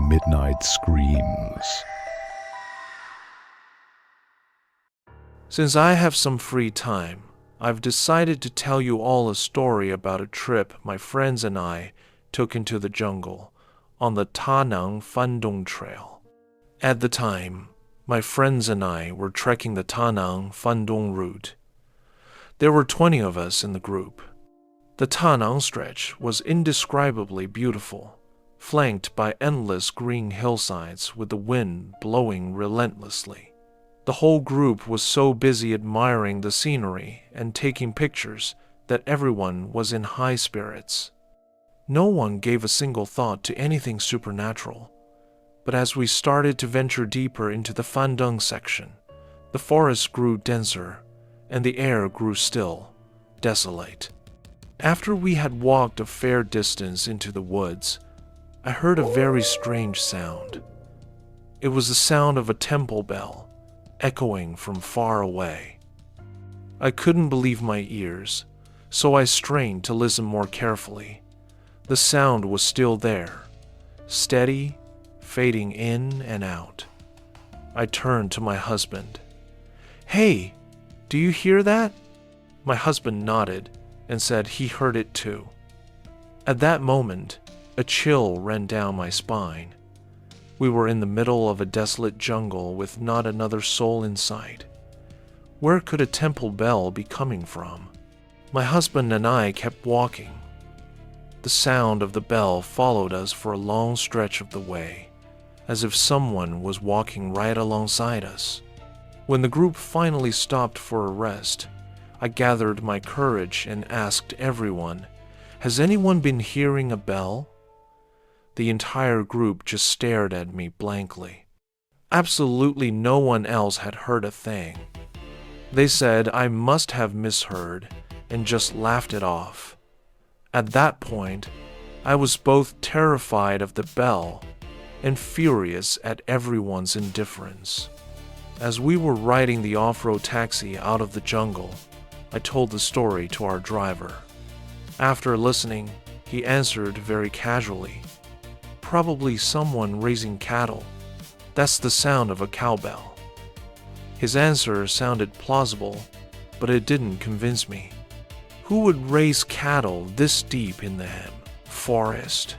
midnight screams. Since I have some free time, I've decided to tell you all a story about a trip my friends and I took into the jungle on the Tanang Fandong Trail. At the time, my friends and I were trekking the Tanang Fandong route. There were 20 of us in the group. The Tanang stretch was indescribably beautiful, flanked by endless green hillsides with the wind blowing relentlessly. The whole group was so busy admiring the scenery and taking pictures that everyone was in high spirits. No one gave a single thought to anything supernatural, but as we started to venture deeper into the Fandong section, the forest grew denser and the air grew still, desolate. After we had walked a fair distance into the woods, I heard a very strange sound. It was the sound of a temple bell, echoing from far away. I couldn't believe my ears, so I strained to listen more carefully. The sound was still there, steady, fading in and out. I turned to my husband. "Hey, do you hear that?" My husband nodded and said he heard it too. At that moment, a chill ran down my spine. We were in the middle of a desolate jungle with not another soul in sight. Where could a temple bell be coming from? My husband and I kept walking. The sound of the bell followed us for a long stretch of the way, as if someone was walking right alongside us. When the group finally stopped for a rest, I gathered my courage and asked everyone, "Has anyone been hearing a bell?" The entire group just stared at me blankly. Absolutely no one else had heard a thing. They said I must have misheard and just laughed it off. At that point, I was both terrified of the bell and furious at everyone's indifference. As we were riding the off-road taxi out of the jungle, I told the story to our driver. After listening, he answered very casually, "Probably someone raising cattle. That's the sound of a cowbell." His answer sounded plausible, but it didn't convince me. Who would raise cattle this deep in the forest?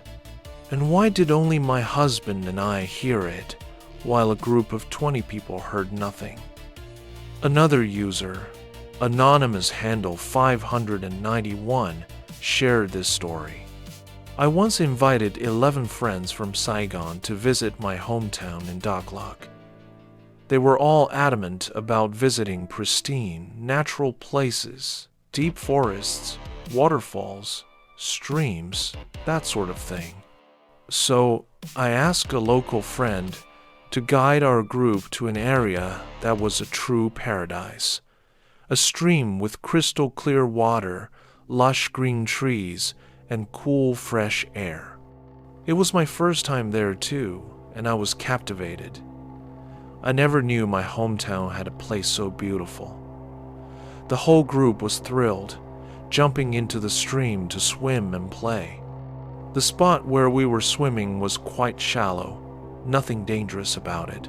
And why did only my husband and I hear it, while a group of 20 people heard nothing? Another user, anonymous handle 591, shared this story. "I once invited 11 friends from Saigon to visit my hometown in Daklak. They were all adamant about visiting pristine, natural places, deep forests, waterfalls, streams, that sort of thing. So I asked a local friend to guide our group to an area that was a true paradise. A stream with crystal clear water, lush green trees, and cool, fresh air. It was my first time there too, and I was captivated. I never knew my hometown had a place so beautiful. The whole group was thrilled, jumping into the stream to swim and play. The spot where we were swimming was quite shallow, nothing dangerous about it.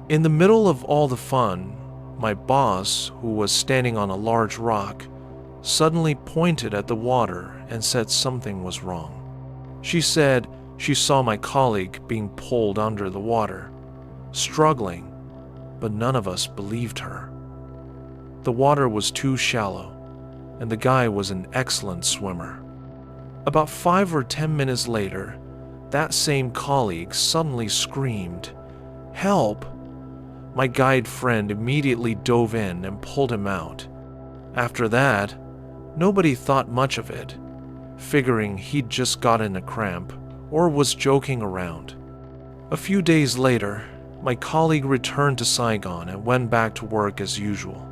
In the middle of all the fun, my boss, who was standing on a large rock, suddenly pointed at the water and said something was wrong. She said she saw my colleague being pulled under the water, struggling, but none of us believed her. The water was too shallow, and the guy was an excellent swimmer. About 5 or 10 minutes later, that same colleague suddenly screamed, "Help!" My guide friend immediately dove in and pulled him out. After that, nobody thought much of it, figuring he'd just gotten a cramp or was joking around. A few days later, my colleague returned to Saigon and went back to work as usual.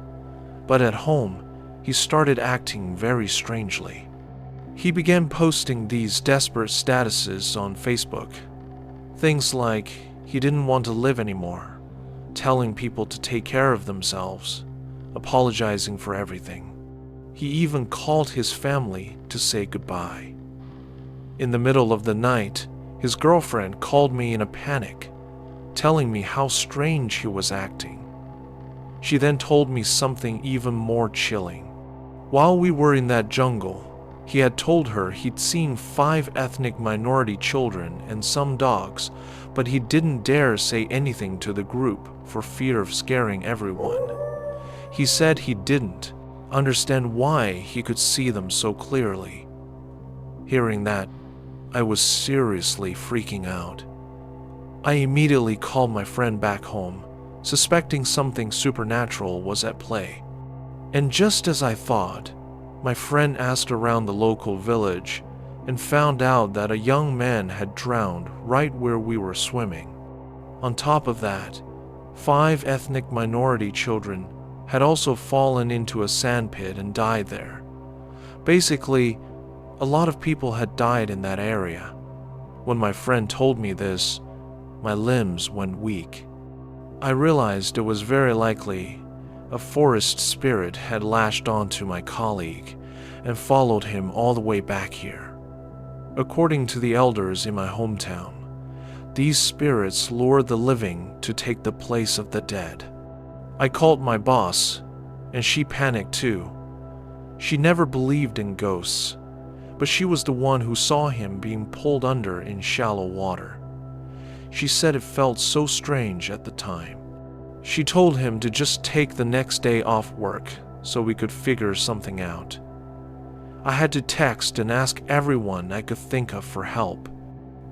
But at home, he started acting very strangely. He began posting these desperate statuses on Facebook. Things like he didn't want to live anymore, telling people to take care of themselves, apologizing for everything. He even called his family to say goodbye. In the middle of the night, His girlfriend called me in a panic, telling me how strange he was acting. She then told me something even more chilling. While we were in that jungle, he had told her he'd seen 5 ethnic minority children and some dogs, but he didn't dare say anything to the group for fear of scaring everyone. He said he didn't understand why he could see them so clearly. Hearing that, I was seriously freaking out. I immediately called my friend back home, suspecting something supernatural was at play. And just as I thought, my friend asked around the local village and found out that a young man had drowned right where we were swimming. On top of that, 5 ethnic minority children had also fallen into a sandpit and died there. Basically, a lot of people had died in that area. When my friend told me this, my limbs went weak. I realized it was very likely a forest spirit had lashed onto my colleague and followed him all the way back here. According to the elders in my hometown, these spirits lure the living to take the place of the dead. I called my boss, and she panicked too. She never believed in ghosts, but she was the one who saw him being pulled under in shallow water. She said it felt so strange at the time. She told him to just take the next day off work so we could figure something out. I had to text and ask everyone I could think of for help.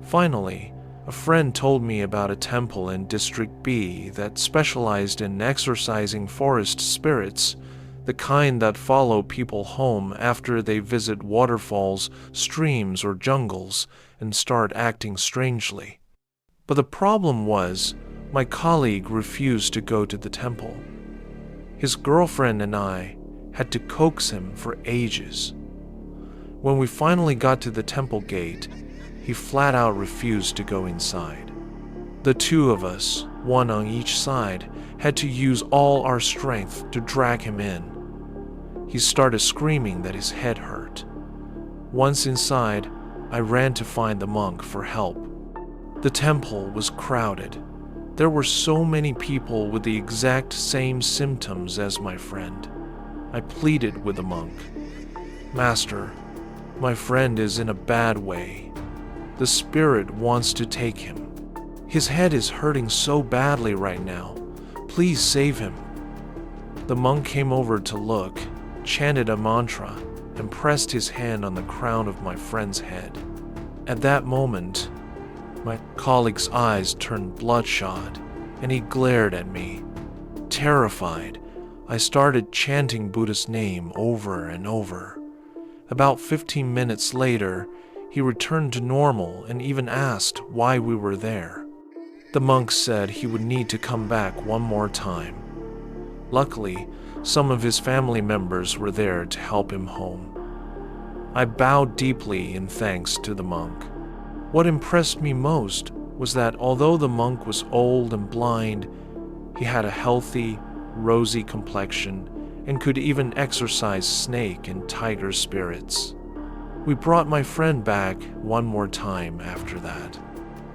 Finally, a friend told me about a temple in District B that specialized in exorcising forest spirits, the kind that follow people home after they visit waterfalls, streams, or jungles and start acting strangely. But the problem was, my colleague refused to go to the temple. His girlfriend and I had to coax him for ages. When we finally got to the temple gate, he flat out refused to go inside. The 2 of us, one on each side, had to use all our strength to drag him in. He started screaming that his head hurt. Once inside, I ran to find the monk for help. The temple was crowded. There were so many people with the exact same symptoms as my friend. I pleaded with the monk. "Master, my friend is in a bad way. The spirit wants to take him. His head is hurting so badly right now. Please save him." The monk came over to look, chanted a mantra, and pressed his hand on the crown of my friend's head. At that moment, my colleague's eyes turned bloodshot, and he glared at me. Terrified, I started chanting Buddha's name over and over. About 15 minutes later, he returned to normal and even asked why we were there. The monk said he would need to come back one more time. Luckily, some of his family members were there to help him home. I bowed deeply in thanks to the monk. What impressed me most was that although the monk was old and blind, he had a healthy, rosy complexion and could even exorcise snake and tiger spirits. We brought my friend back one more time after that.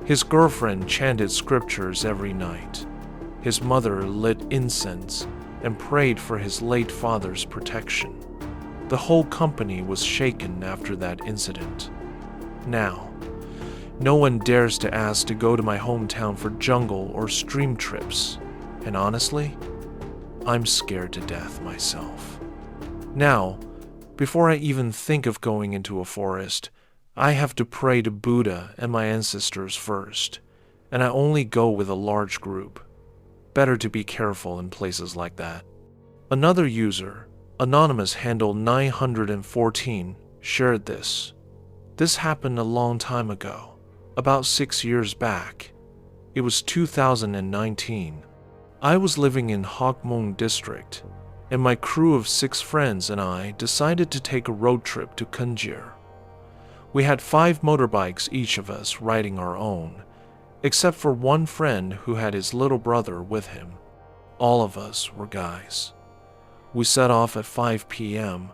His girlfriend chanted scriptures every night. His mother lit incense and prayed for his late father's protection. The whole company was shaken after that incident. Now, no one dares to ask to go to my hometown for jungle or stream trips, and honestly, I'm scared to death myself. Now, before I even think of going into a forest, I have to pray to Buddha and my ancestors first, and I only go with a large group. Better to be careful in places like that. Another user, anonymous handle 914, shared this. This happened a long time ago. About 6 years back. It was 2019. I was living in Hokmong district, and my crew of 6 friends and I decided to take a road trip to Kunjir. We had 5 motorbikes each of us riding our own, except for one friend who had his little brother with him. All of us were guys. We set off at 5 p.m.,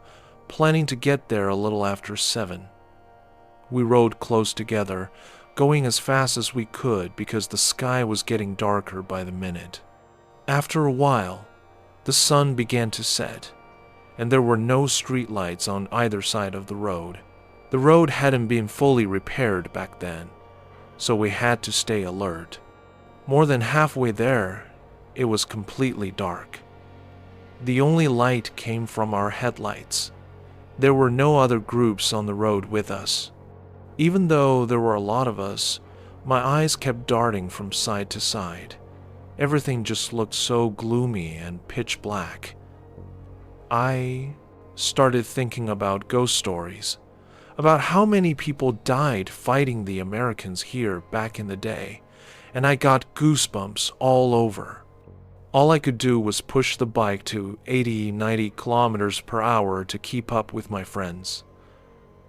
planning to get there a little after 7. We rode close together, going as fast as we could because the sky was getting darker by the minute. After a while, the sun began to set, and there were no streetlights on either side of the road. The road hadn't been fully repaired back then, so we had to stay alert. More than halfway there, it was completely dark. The only light came from our headlights. There were no other groups on the road with us. Even though there were a lot of us, my eyes kept darting from side to side. Everything just looked so gloomy and pitch black. I started thinking about ghost stories, about how many people died fighting the Americans here back in the day, and I got goosebumps all over. All I could do was push the bike to 80-90 kilometers per hour to keep up with my friends.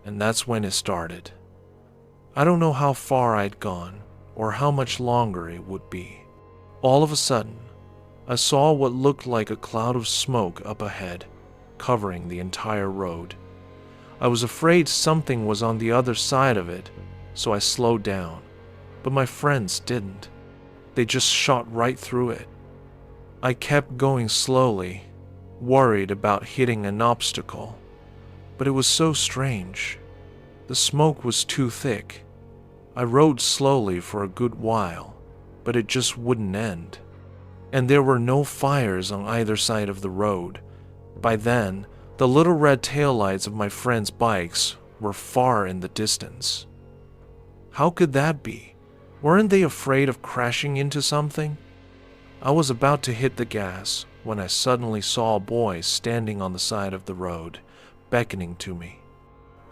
And that's when it started. I don't know how far I'd gone, or how much longer it would be. All of a sudden, I saw what looked like a cloud of smoke up ahead, covering the entire road. I was afraid something was on the other side of it, so I slowed down. But my friends didn't. They just shot right through it. I kept going slowly, worried about hitting an obstacle. But it was so strange. The smoke was too thick. I rode slowly for a good while, but it just wouldn't end. And there were no fires on either side of the road. By then, the little red taillights of my friends' bikes were far in the distance. How could that be? Weren't they afraid of crashing into something? I was about to hit the gas when I suddenly saw a boy standing on the side of the road, beckoning to me.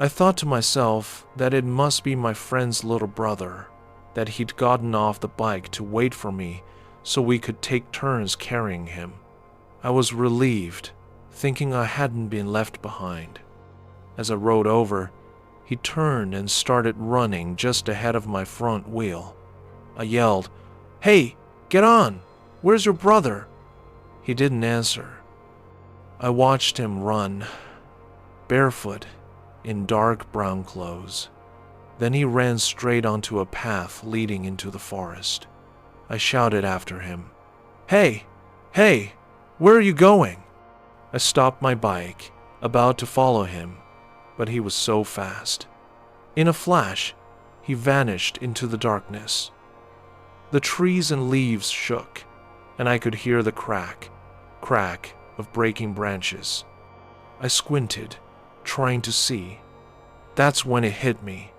I thought to myself that it must be my friend's little brother, that he'd gotten off the bike to wait for me so we could take turns carrying him. I was relieved, thinking I hadn't been left behind. As I rode over, he turned and started running just ahead of my front wheel. I yelled, "Hey, get on! Where's your brother?" He didn't answer. I watched him run, barefoot, in dark brown clothes. Then he ran straight onto a path leading into the forest. I shouted after him, "Hey, hey, where are you going?" I stopped my bike, about to follow him, but he was so fast. In a flash, he vanished into the darkness. The trees and leaves shook, and I could hear the crack of breaking branches. I squinted, trying to see. That's when it hit me.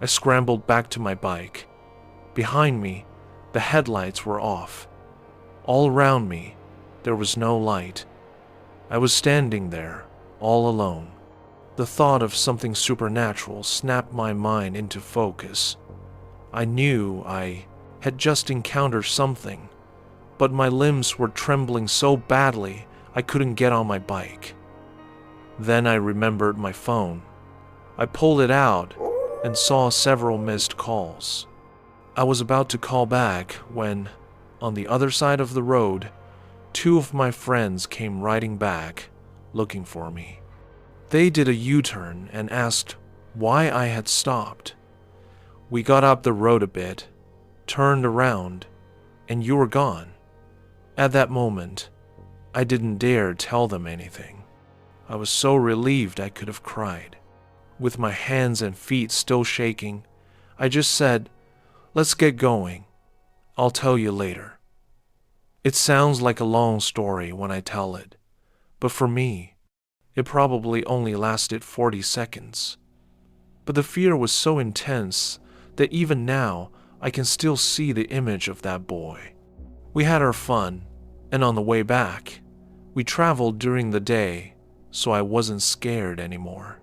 I scrambled back to my bike. Behind me, the headlights were off. All around me, there was no light. I was standing there, all alone. The thought of something supernatural snapped my mind into focus. I knew I had just encountered something, but my limbs were trembling so badly I couldn't get on my bike. Then I remembered my phone. I pulled it out and saw several missed calls. I was about to call back when, on the other side of the road, 2 of my friends came riding back, looking for me. They did a U-turn and asked why I had stopped. We got up the road a bit, turned around, and you were gone. At that moment, I didn't dare tell them anything. I was so relieved I could have cried. With my hands and feet still shaking, I just said, "Let's get going. I'll tell you later." It sounds like a long story when I tell it, but for me, it probably only lasted 40 seconds. But the fear was so intense that even now I can still see the image of that boy. We had our fun, and on the way back, we traveled during the day, so I wasn't scared anymore.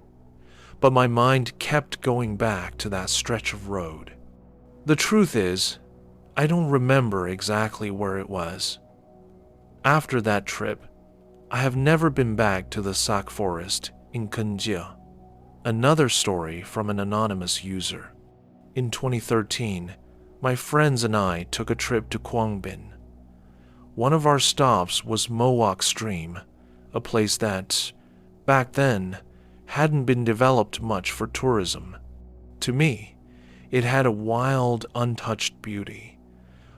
But my mind kept going back to that stretch of road. The truth is, I don't remember exactly where it was. After that trip, I have never been back to the Sak Forest in Kenjia. Another story from an anonymous user. In 2013, my friends and I took a trip to Kwangbin. One of our stops was Mowok Stream, a place that, back then, hadn't been developed much for tourism. To me, It had a wild, untouched beauty.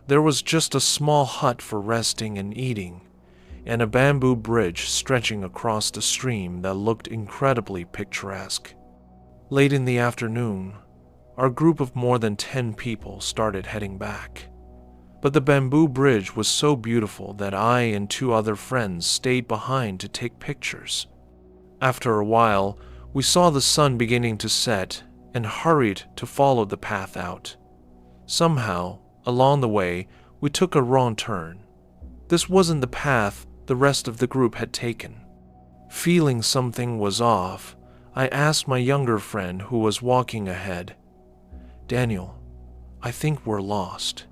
There was just a small hut for resting and eating, and a bamboo bridge stretching across the stream that looked incredibly picturesque. Late in the afternoon, our group of more than 10 people started heading back. But the bamboo bridge was so beautiful that I and 2 other friends stayed behind to take pictures. After a while, we saw the sun beginning to set and hurried to follow the path out. Somehow, along the way, we took a wrong turn. This wasn't the path the rest of the group had taken. Feeling something was off, I asked my younger friend who was walking ahead, "Daniel, I think we're lost."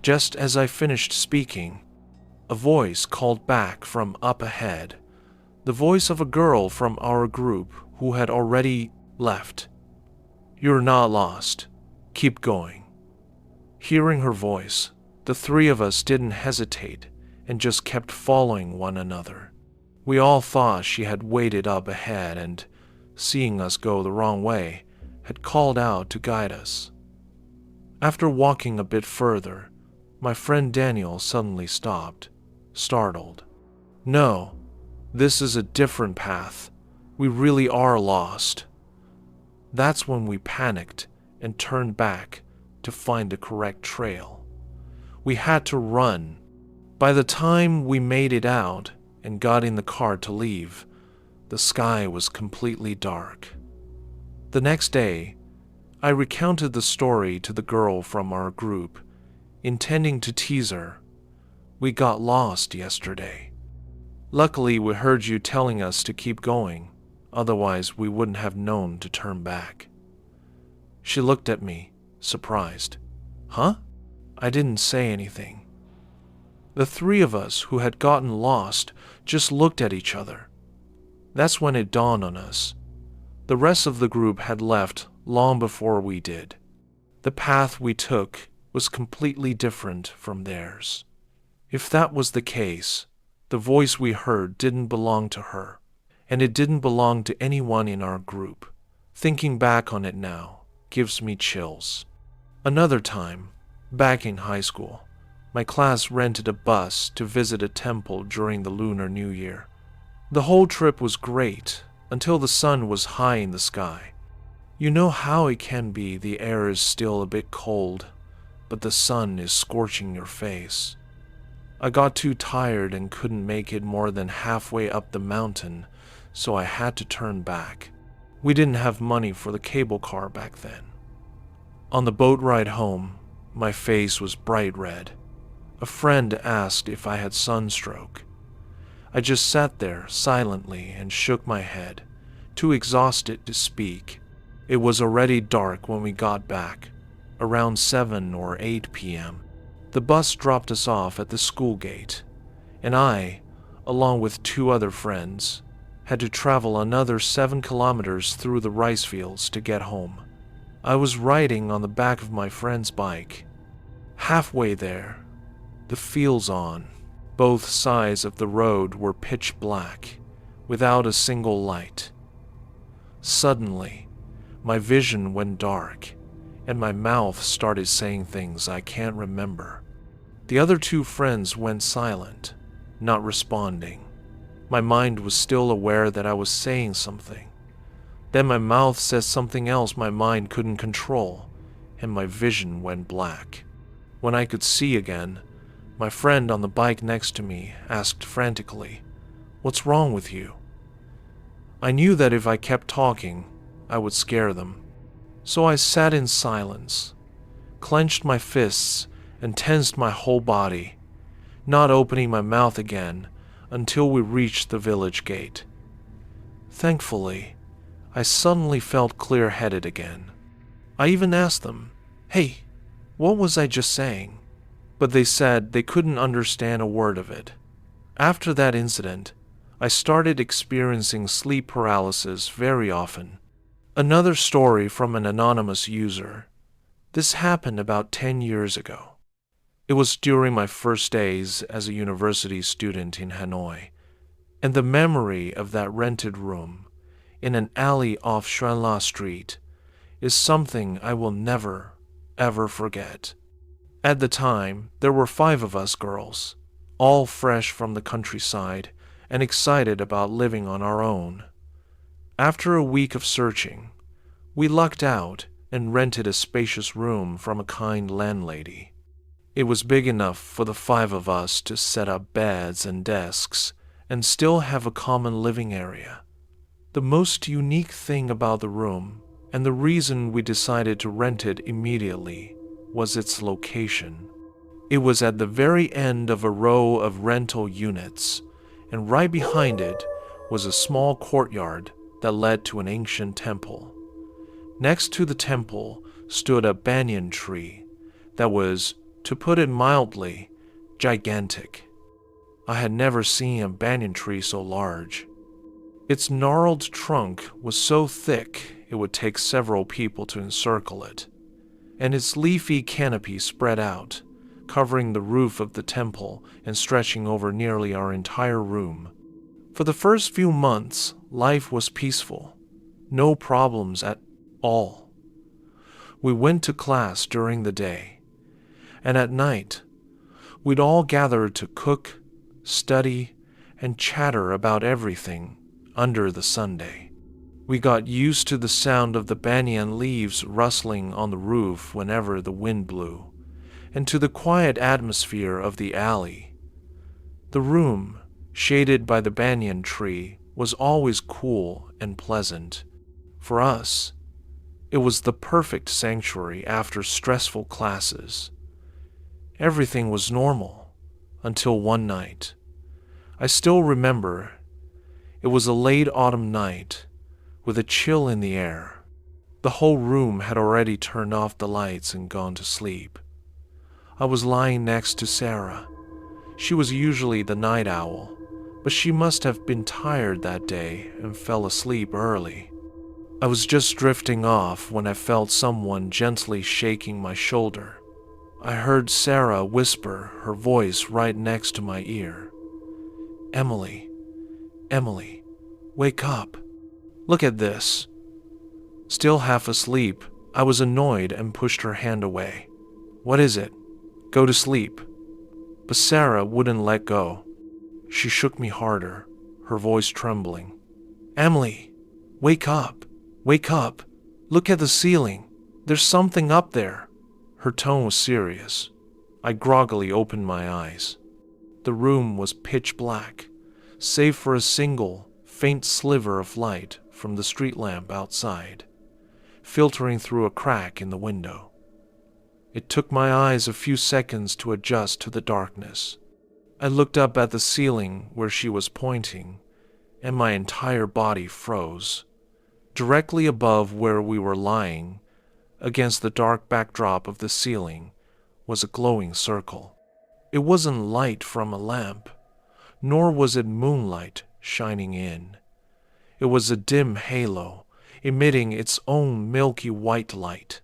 Just as I finished speaking, a voice called back from up ahead, the voice of a girl from our group who had already left. "You're not lost. Keep going." Hearing her voice, the 3 of us didn't hesitate and just kept following one another. We all thought she had waited up ahead and, seeing us go the wrong way, had called out to guide us. After walking a bit further, my friend Daniel suddenly stopped, startled. "No, this is a different path. We really are lost." That's when we panicked and turned back to find the correct trail. We had to run. By the time we made it out and got in the car to leave, the sky was completely dark. The next day, I recounted the story to the girl from our group, intending to tease her. "We got lost yesterday. Luckily, we heard you telling us to keep going, otherwise we wouldn't have known to turn back." She looked at me, surprised. "Huh?" I didn't say anything. The 3 of us who had gotten lost just looked at each other. That's when it dawned on us. The rest of the group had left long before we did. The path we took was completely different from theirs. If that was the case, the voice we heard didn't belong to her, and it didn't belong to anyone in our group. Thinking back on it now gives me chills. Another time, back in high school, my class rented a bus to visit a temple during the Lunar New Year. The whole trip was great until the sun was high in the sky. You know how it can be. The air is still a bit cold, but the sun is scorching your face. I got too tired and couldn't make it more than halfway up the mountain, so I had to turn back. We didn't have money for the cable car back then. On the boat ride home, my face was bright red. A friend asked if I had sunstroke. I just sat there silently and shook my head, too exhausted to speak. It was already dark when we got back, around 7 or 8 p.m. The bus dropped us off at the school gate, and I, along with 2 other friends, had to travel another 7 kilometers through the rice fields to get home. I was riding on the back of my friend's bike. Halfway there, the fields on both sides of the road were pitch black, without a single light. Suddenly, my vision went dark, and my mouth started saying things I can't remember. The other 2 friends went silent, not responding. My mind was still aware that I was saying something. Then my mouth said something else my mind couldn't control, and my vision went black. When I could see again, my friend on the bike next to me asked frantically, "What's wrong with you?" I knew that if I kept talking, I would scare them. So I sat in silence, clenched my fists, and tensed my whole body, not opening my mouth again until we reached the village gate. Thankfully, I suddenly felt clear-headed again. I even asked them, "Hey, what was I just saying?" But they said they couldn't understand a word of it. After that incident, I started experiencing sleep paralysis very often. Another story from an anonymous user. This happened about 10 years ago. It was during my first days as a university student in Hanoi, and the memory of that rented room in an alley off Xuanla Street is something I will never, ever forget. At the time, there were 5 of us girls, all fresh from the countryside and excited about living on our own. After a week of searching, we lucked out and rented a spacious room from a kind landlady. It was big enough for the 5 of us to set up beds and desks and still have a common living area. The most unique thing about the room, and the reason we decided to rent it immediately, was its location. It was at the very end of a row of rental units, and right behind it was a small courtyard that led to an ancient temple. Next to the temple stood a banyan tree that was, to put it mildly, gigantic. I had never seen a banyan tree so large. Its gnarled trunk was so thick it would take several people to encircle it, and its leafy canopy spread out, covering the roof of the temple and stretching over nearly our entire room. For the first few months, life was peaceful, no problems at all. We went to class during the day, and at night, we'd all gather to cook, study, and chatter about everything under the Sunday. We got used to the sound of the banyan leaves rustling on the roof whenever the wind blew, and to the quiet atmosphere of the alley. The room, shaded by the banyan tree, was always cool and pleasant. For us, it was the perfect sanctuary after stressful classes. Everything was normal until one night. I still remember. It was a late autumn night, with a chill in the air. The whole room had already turned off the lights and gone to sleep. I was lying next to Sarah. She was usually the night owl, but she must have been tired that day and fell asleep early. I was just drifting off when I felt someone gently shaking my shoulder. I heard Sarah whisper, her voice right next to my ear. "Emily, Emily, wake up. Look at this." Still half asleep, I was annoyed and pushed her hand away. "What is it? Go to sleep." But Sarah wouldn't let go. She shook me harder, her voice trembling. "Emily, wake up. Wake up. Look at the ceiling. There's something up there." Her tone was serious. I groggily opened my eyes. The room was pitch black, save for a single, faint sliver of light from the street lamp outside, filtering through a crack in the window. It took my eyes a few seconds to adjust to the darkness. I looked up at the ceiling where she was pointing, and my entire body froze. Directly above where we were lying, against the dark backdrop of the ceiling, was a glowing circle. It wasn't light from a lamp, nor was it moonlight shining in. It was a dim halo, emitting its own milky white light.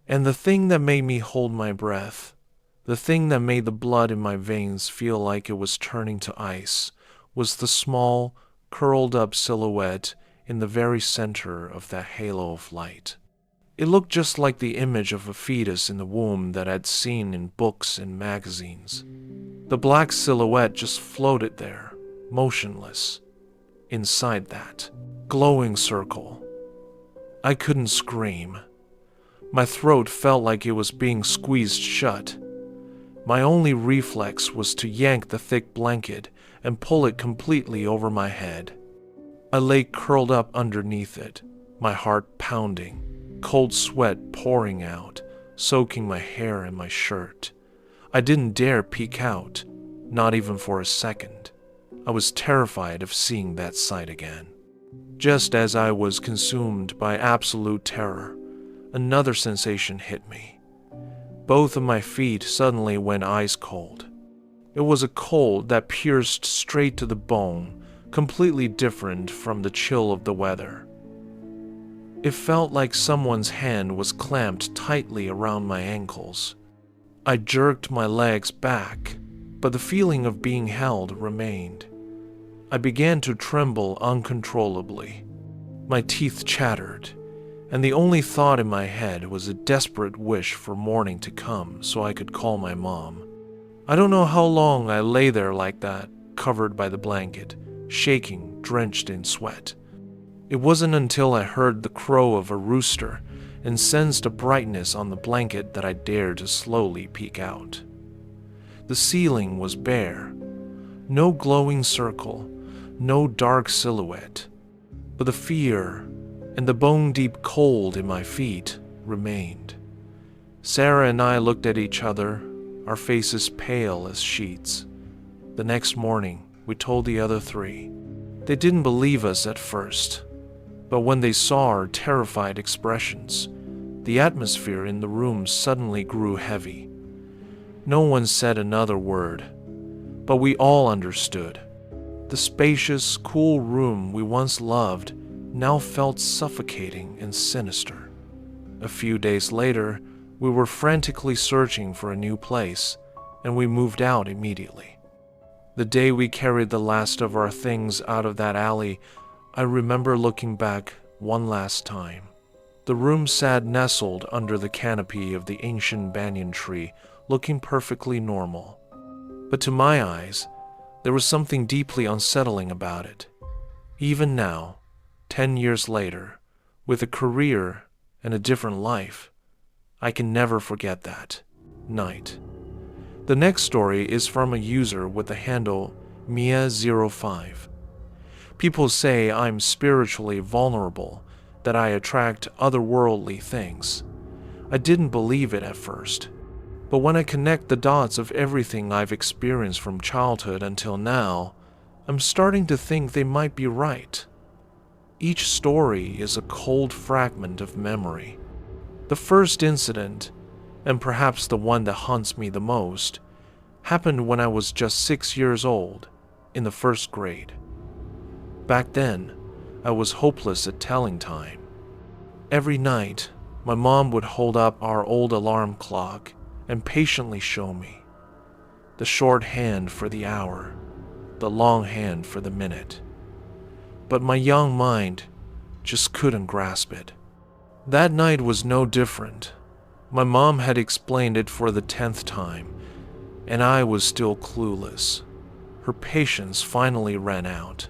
And the thing that made me hold my breath, the thing that made the blood in my veins feel like it was turning to ice, was the small, curled-up silhouette in the very center of that halo of light. It looked just like the image of a fetus in the womb that I'd seen in books and magazines. The black silhouette just floated there, motionless, inside that glowing circle. I couldn't scream. My throat felt like it was being squeezed shut. My only reflex was to yank the thick blanket and pull it completely over my head. I lay curled up underneath it, my heart pounding, cold sweat pouring out, soaking my hair and my shirt. I didn't dare peek out, not even for a second. I was terrified of seeing that sight again. Just as I was consumed by absolute terror, another sensation hit me. Both of my feet suddenly went ice cold. It was a cold that pierced straight to the bone, completely different from the chill of the weather. It felt like someone's hand was clamped tightly around my ankles. I jerked my legs back, but the feeling of being held remained. I began to tremble uncontrollably. My teeth chattered, and the only thought in my head was a desperate wish for morning to come so I could call my mom. I don't know how long I lay there like that, covered by the blanket, shaking, drenched in sweat. It wasn't until I heard the crow of a rooster and sensed a brightness on the blanket that I dared to slowly peek out. The ceiling was bare. No glowing circle, no dark silhouette, but the fear and the bone-deep cold in my feet remained. Sarah and I looked at each other, our faces pale as sheets. The next morning, we told the other three. They didn't believe us at first, but when they saw our terrified expressions, the atmosphere in the room suddenly grew heavy. No one said another word, but we all understood. The spacious, cool room we once loved now felt suffocating and sinister. A few days later, we were frantically searching for a new place, and we moved out immediately. The day we carried the last of our things out of that alley, I remember looking back one last time. The room sat nestled under the canopy of the ancient banyan tree, looking perfectly normal. But to my eyes, there was something deeply unsettling about it. Even now, 10 years later, with a career and a different life, I can never forget that night. The next story is from a user with the handle Mia05. People say I'm spiritually vulnerable, that I attract otherworldly things. I didn't believe it at first, but when I connect the dots of everything I've experienced from childhood until now, I'm starting to think they might be right. Each story is a cold fragment of memory. The first incident, and perhaps the one that haunts me the most, happened when I was just 6 years old, in the first grade. Back then, I was hopeless at telling time. Every night, my mom would hold up our old alarm clock and patiently show me the short hand for the hour, the long hand for the minute. But my young mind just couldn't grasp it. That night was no different. My mom had explained it for the 10th time, and I was still clueless. Her patience finally ran out.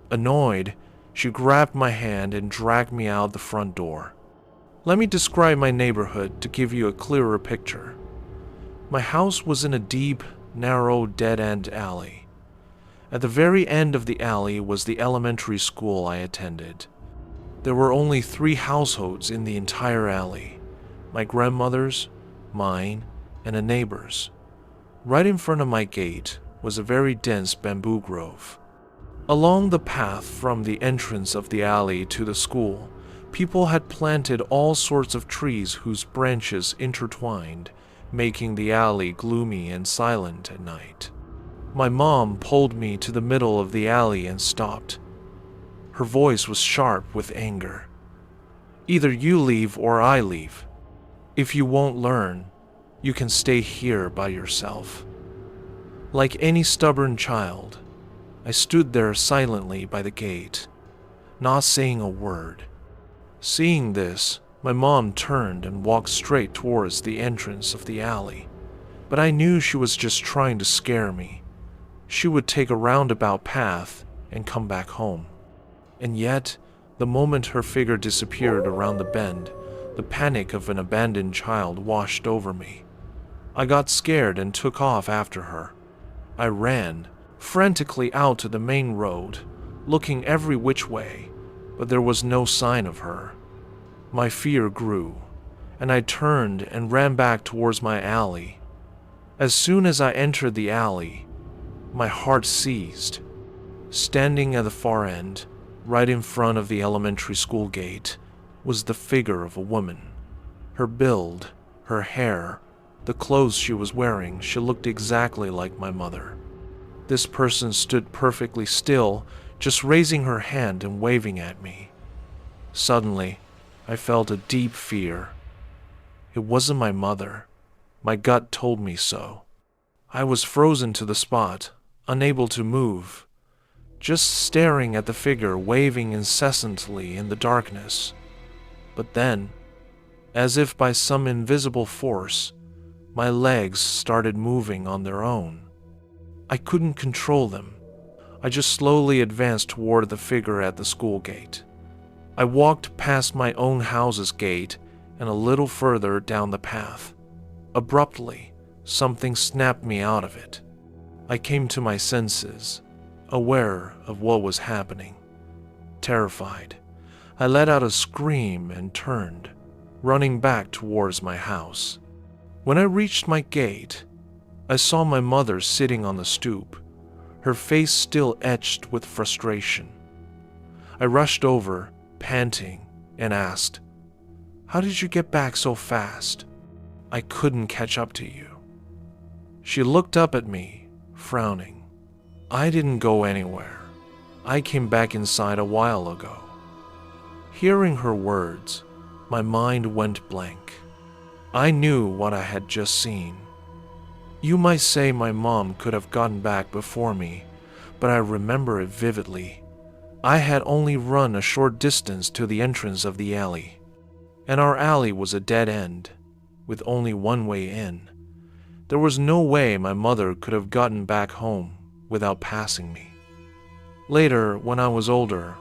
Annoyed, she grabbed my hand and dragged me out the front door. Let me describe my neighborhood to give you a clearer picture. My house was in a deep, narrow, dead-end alley. At the very end of the alley was the elementary school I attended. There were only 3 households in the entire alley: my grandmother's, mine, and a neighbor's. Right in front of my gate was a very dense bamboo grove. Along the path from the entrance of the alley to the school, people had planted all sorts of trees whose branches intertwined, making the alley gloomy and silent at night. My mom pulled me to the middle of the alley and stopped. Her voice was sharp with anger. Either you leave or I leave. If you won't learn, you can stay here by yourself. Like any stubborn child, I stood there silently by the gate, not saying a word. Seeing this, my mom turned and walked straight towards the entrance of the alley, but I knew she was just trying to scare me. She would take a roundabout path and come back home. And yet, the moment her figure disappeared around the bend, the panic of an abandoned child washed over me. I got scared and took off after her. I ran frantically out to the main road, looking every which way, but there was no sign of her. My fear grew, and I turned and ran back towards my alley. As soon as I entered the alley, my heart seized. Standing at the far end, right in front of the elementary school gate, was the figure of a woman. Her build, her hair, the clothes she was wearing, she looked exactly like my mother. This person stood perfectly still, just raising her hand and waving at me. Suddenly, I felt a deep fear. It wasn't my mother. My gut told me so. I was frozen to the spot, unable to move, just staring at the figure waving incessantly in the darkness. But then, as if by some invisible force, my legs started moving on their own. I couldn't control them. I just slowly advanced toward the figure at the school gate. I walked past my own house's gate and a little further down the path. Abruptly, something snapped me out of it. I came to my senses, aware of what was happening. Terrified, I let out a scream and turned, running back towards my house. When I reached my gate, I saw my mother sitting on the stoop, her face still etched with frustration. I rushed over, panting, and asked, "How did you get back so fast? I couldn't catch up to you." She looked up at me, frowning. "I didn't go anywhere. I came back inside a while ago." Hearing her words, my mind went blank. I knew what I had just seen. You might say my mom could have gotten back before me, but I remember it vividly. I had only run a short distance to the entrance of the alley, and our alley was a dead end, with only one way in. There was no way my mother could have gotten back home without passing me. Later, when I was older,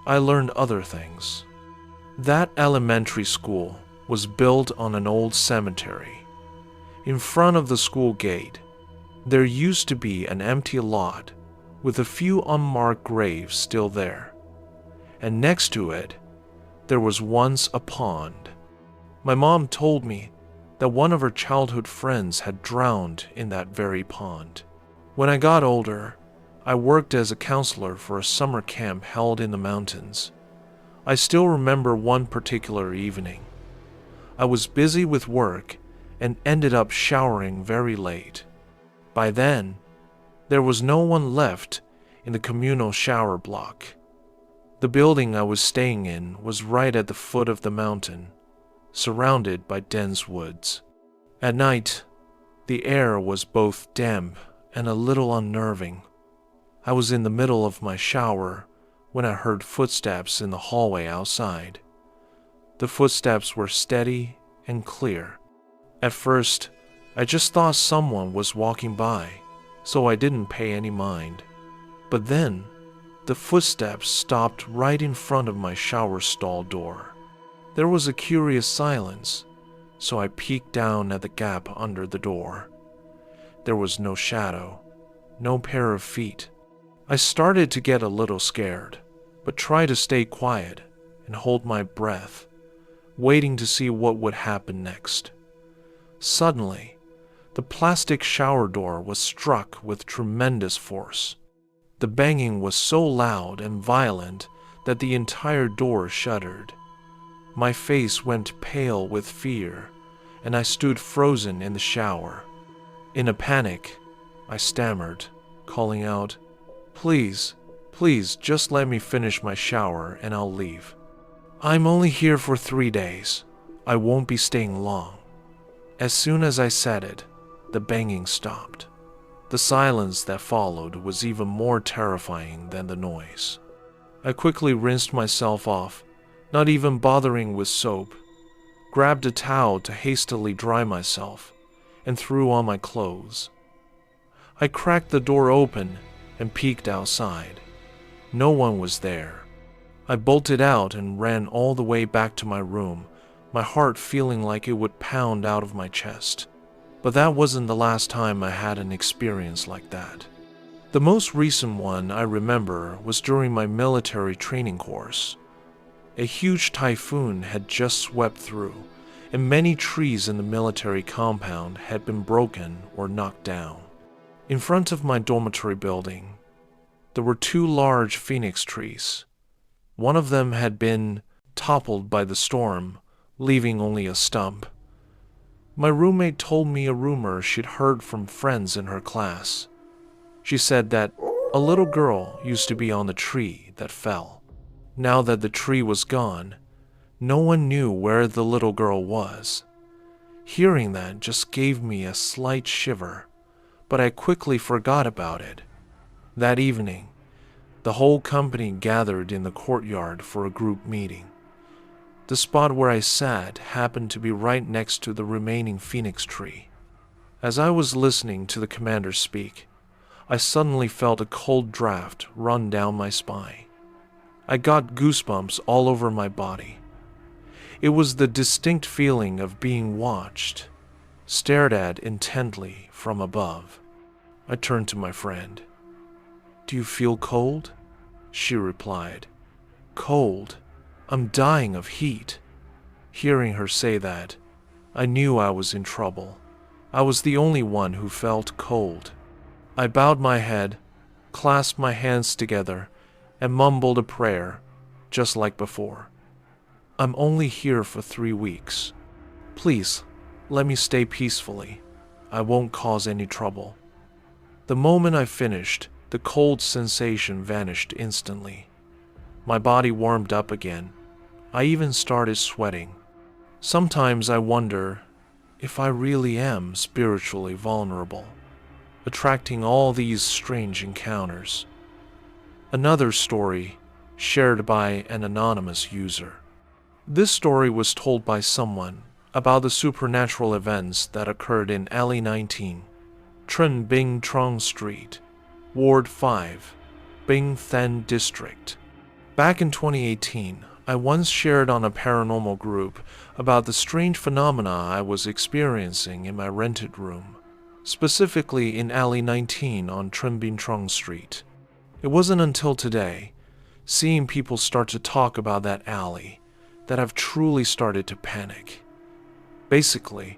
I learned other things. That elementary school was built on an old cemetery. In front of the school gate, there used to be an empty lot with a few unmarked graves still there. And next to it, there was once a pond. My mom told me that one of her childhood friends had drowned in that very pond. When I got older, I worked as a counselor for a summer camp held in the mountains. I still remember one particular evening. I was busy with work and ended up showering very late. By then, there was no one left in the communal shower block. The building I was staying in was right at the foot of the mountain, surrounded by dense woods. At night, the air was both damp and a little unnerving. I was in the middle of my shower when I heard footsteps in the hallway outside. The footsteps were steady and clear. At first, I just thought someone was walking by, so I didn't pay any mind. But then, the footsteps stopped right in front of my shower stall door. There was a curious silence, so I peeked down at the gap under the door. There was no shadow, no pair of feet. I started to get a little scared, but tried to stay quiet and hold my breath, waiting to see what would happen next. Suddenly, the plastic shower door was struck with tremendous force. The banging was so loud and violent that the entire door shuddered. My face went pale with fear, and I stood frozen in the shower. In a panic, I stammered, calling out, "Please, please, just let me finish my shower and I'll leave. I'm only here for 3 days. I won't be staying long." As soon as I said it, the banging stopped. The silence that followed was even more terrifying than the noise. I quickly rinsed myself off, not even bothering with soap, grabbed a towel to hastily dry myself, and threw on my clothes. I cracked the door open and peeked outside. No one was there. I bolted out and ran all the way back to my room, my heart feeling like it would pound out of my chest. But that wasn't the last time I had an experience like that. The most recent one I remember was during my military training course. A huge typhoon had just swept through, and many trees in the military compound had been broken or knocked down. In front of my dormitory building, there were 2 large phoenix trees. One of them had been toppled by the storm, leaving only a stump. My roommate told me a rumor she'd heard from friends in her class. She said that a little girl used to be on the tree that fell. Now that the tree was gone, no one knew where the little girl was. Hearing that just gave me a slight shiver, but I quickly forgot about it. That evening, the whole company gathered in the courtyard for a group meeting. The spot where I sat happened to be right next to the remaining phoenix tree. As I was listening to the commander speak, I suddenly felt a cold draft run down my spine. I got goosebumps all over my body. It was the distinct feeling of being watched, stared at intently from above. I turned to my friend. "Do you feel cold?" She replied. "Cold? I'm dying of heat." Hearing her say that, I knew I was in trouble. I was the only one who felt cold. I bowed my head, clasped my hands together, and mumbled a prayer, just like before. "I'm only here for 3 weeks. Please, let me stay peacefully. I won't cause any trouble." The moment I finished, the cold sensation vanished instantly. My body warmed up again. I even started sweating. Sometimes I wonder if I really am spiritually vulnerable, attracting all these strange encounters. Another story shared by an anonymous user. This story was told by someone about the supernatural events that occurred in Alley 19, Trân Binh Trong Street, Ward 5, Binh Thanh District. Back in 2018, I once shared on a paranormal group about the strange phenomena I was experiencing in my rented room, specifically in Alley 19 on Trân Binh Trong Street. It wasn't until today, seeing people start to talk about that alley, that I've truly started to panic. Basically,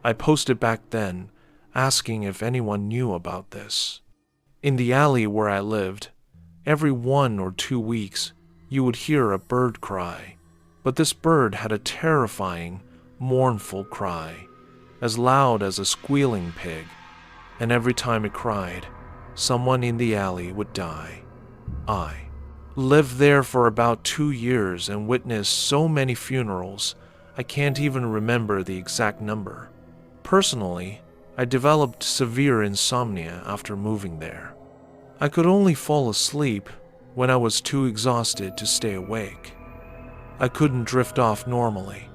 I posted back then asking if anyone knew about this. In the alley where I lived, every 1 or 2 weeks, you would hear a bird cry, but this bird had a terrifying, mournful cry, as loud as a squealing pig, and every time it cried, someone in the alley would die. I lived there for about 2 years and witnessed so many funerals, I can't even remember the exact number. Personally, I developed severe insomnia after moving there. I could only fall asleep when I was too exhausted to stay awake. I couldn't drift off normally.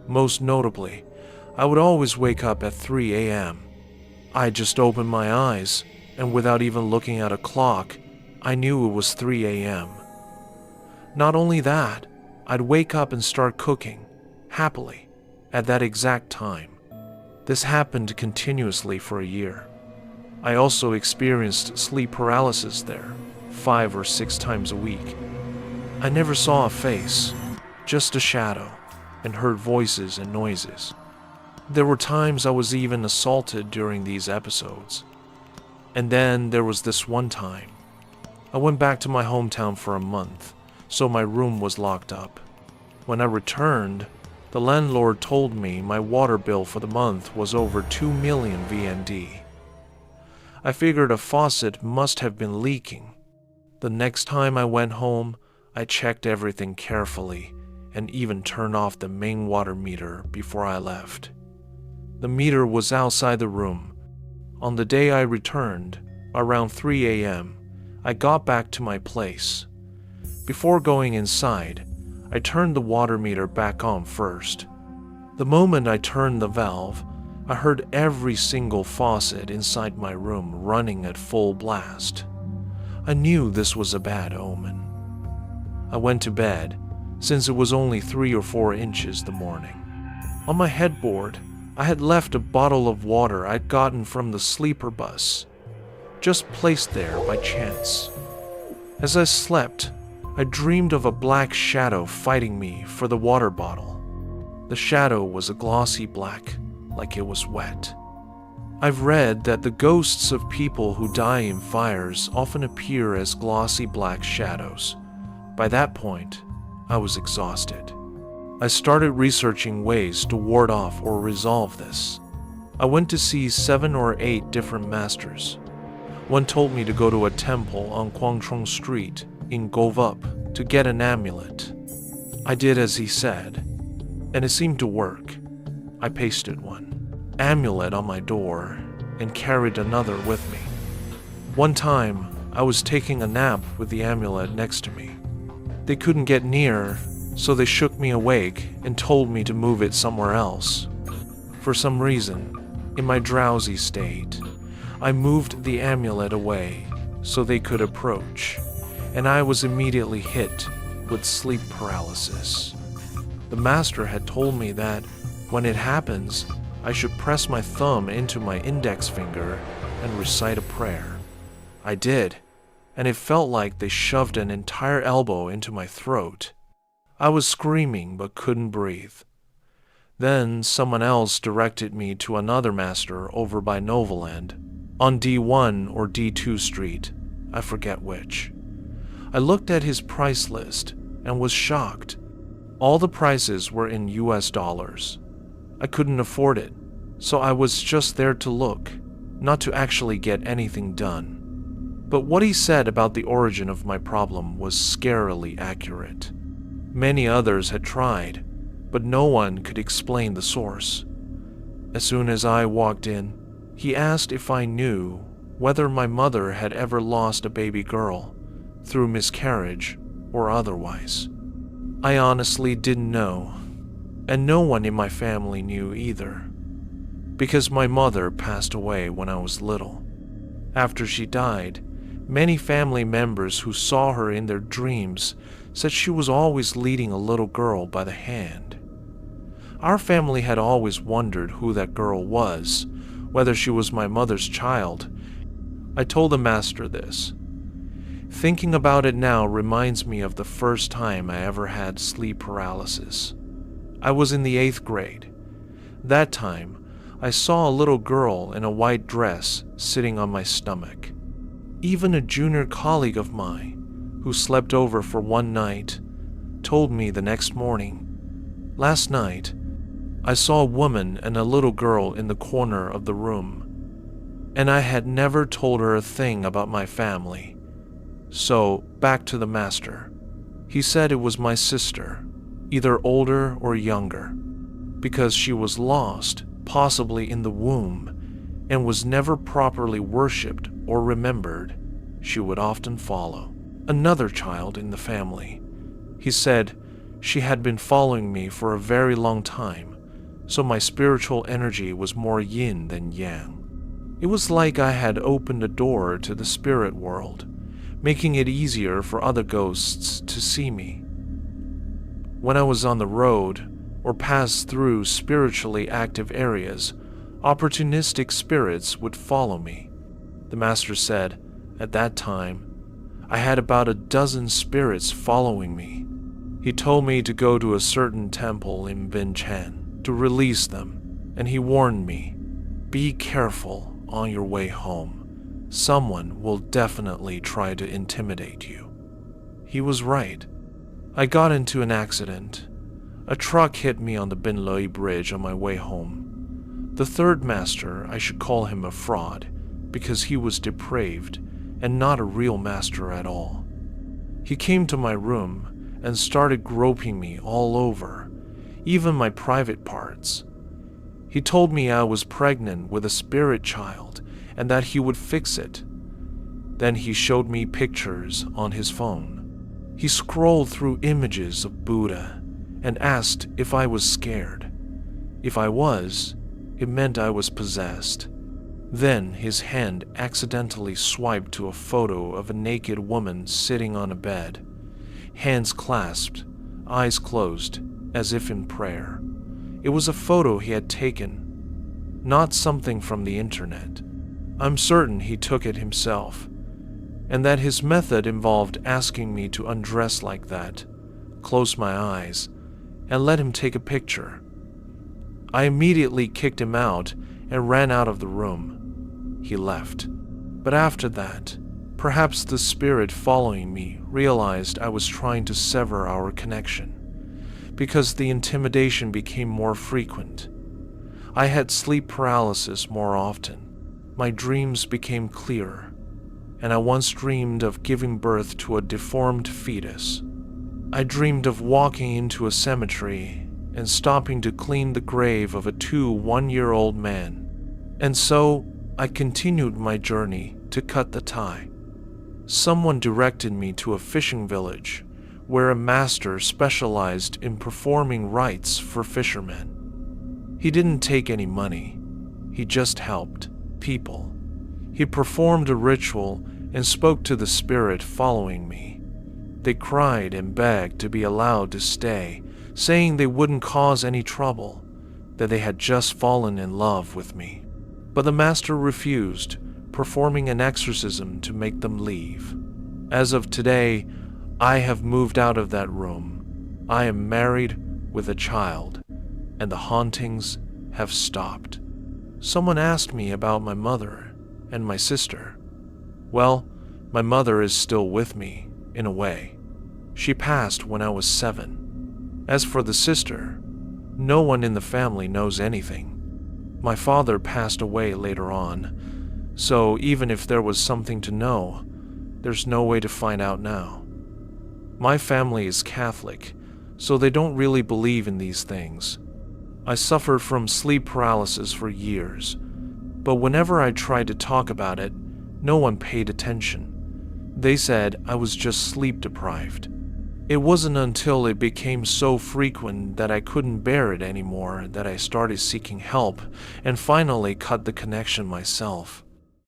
Most notably, I would always wake up at 3 a.m. I just opened my eyes, and without even looking at a clock, I knew it was 3 a.m. Not only that, I'd wake up and start cooking, happily, at that exact time. This happened continuously for a year. I also experienced sleep paralysis there, 5 or 6 times a week. I never saw a face, just a shadow, and heard voices and noises. There were times I was even assaulted during these episodes. And then there was this one time. I went back to my hometown for a month, so my room was locked up. When I returned, the landlord told me my water bill for the month was over 2 million VND. I figured a faucet must have been leaking. The next time I went home, I checked everything carefully and even turned off the main water meter before I left. The meter was outside the room. On the day I returned, around 3 a.m., I got back to my place. Before going inside, I turned the water meter back on first. The moment I turned the valve, I heard every single faucet inside my room running at full blast. I knew this was a bad omen. I went to bed, since it was only 3 or 4 inches the morning. On my headboard, I had left a bottle of water I'd gotten from the sleeper bus, just placed there by chance. As I slept, I dreamed of a black shadow fighting me for the water bottle. The shadow was a glossy black, like it was wet. I've read that the ghosts of people who die in fires often appear as glossy black shadows. By that point, I was exhausted. I started researching ways to ward off or resolve this. I went to see 7 or 8 different masters. One told me to go to a temple on Kwangchong Street in Govup to get an amulet. I did as he said, and it seemed to work. I pasted one amulet on my door and carried another with me. One time, I was taking a nap with the amulet next to me. They couldn't get near So they shook me awake and told me to move it somewhere else. For some reason, in my drowsy state, I moved the amulet away so they could approach, and I was immediately hit with sleep paralysis. The master had told me that when it happens, I should press my thumb into my index finger and recite a prayer. I did, and it felt like they shoved an entire elbow into my throat. I was screaming but couldn't breathe. Then someone else directed me to another master over by Novaland, on D1 or D2 Street, I forget which. I looked at his price list and was shocked. All the prices were in US dollars. I couldn't afford it, so I was just there to look, not to actually get anything done. But what he said about the origin of my problem was scarily accurate. Many others had tried, but no one could explain the source. As soon as I walked in, he asked if I knew whether my mother had ever lost a baby girl, through miscarriage or otherwise. I honestly didn't know, and no one in my family knew either, because my mother passed away when I was little. After she died, many family members who saw her in their dreams said she was always leading a little girl by the hand. Our family had always wondered who that girl was, whether she was my mother's child. I told the master this. Thinking about it now reminds me of the first time I ever had sleep paralysis. I was in the 8th grade. That time, I saw a little girl in a white dress sitting on my stomach. Even a junior colleague of mine, who slept over for one night, told me the next morning, "Last night, I saw a woman and a little girl in the corner of the room, and I had never told her a thing about my family." So, back to the master. He said it was my sister, either older or younger, because she was lost, possibly in the womb, and was never properly worshipped or remembered. She would often follow another child in the family. He said she had been following me for a very long time, so my spiritual energy was more yin than yang. It was like I had opened a door to the spirit world, making it easier for other ghosts to see me. When I was on the road or passed through spiritually active areas, opportunistic spirits would follow me. The master said, at that time, I had about a dozen spirits following me. He told me to go to a certain temple in Binchan to release them, and he warned me, "Be careful on your way home. Someone will definitely try to intimidate you." He was right. I got into an accident. A truck hit me on the Binloi Bridge on my way home. The third master, I should call him a fraud, because he was depraved and not a real master at all. He came to my room and started groping me all over, even my private parts. He told me I was pregnant with a spirit child and that he would fix it. Then he showed me pictures on his phone. He scrolled through images of Buddha and asked if I was scared. If I was, it meant I was possessed. Then his hand accidentally swiped to a photo of a naked woman sitting on a bed, hands clasped, eyes closed, as if in prayer. It was a photo he had taken, not something from the internet. I'm certain he took it himself, and that his method involved asking me to undress like that, close my eyes, and let him take a picture. I immediately kicked him out and ran out of the room. He left. But after that, perhaps the spirit following me realized I was trying to sever our connection, because the intimidation became more frequent. I had sleep paralysis more often. My dreams became clearer, and I once dreamed of giving birth to a deformed fetus. I dreamed of walking into a cemetery and stopping to clean the grave of a 1-year-old man. And so I continued my journey to cut the tie. Someone directed me to a fishing village where a master specialized in performing rites for fishermen. He didn't take any money, he just helped people. He performed a ritual and spoke to the spirit following me. They cried and begged to be allowed to stay, saying they wouldn't cause any trouble, that they had just fallen in love with me. But the master refused, performing an exorcism to make them leave. As of today, I have moved out of that room. I am married with a child, and the hauntings have stopped. Someone asked me about my mother and my sister. Well, my mother is still with me, in a way. She passed when I was 7. As for the sister, no one in the family knows anything. My father passed away later on, so even if there was something to know, there's no way to find out now. My family is Catholic, so they don't really believe in these things. I suffered from sleep paralysis for years, but whenever I tried to talk about it, no one paid attention. They said I was just sleep deprived. It wasn't until it became so frequent that I couldn't bear it anymore that I started seeking help and finally cut the connection myself.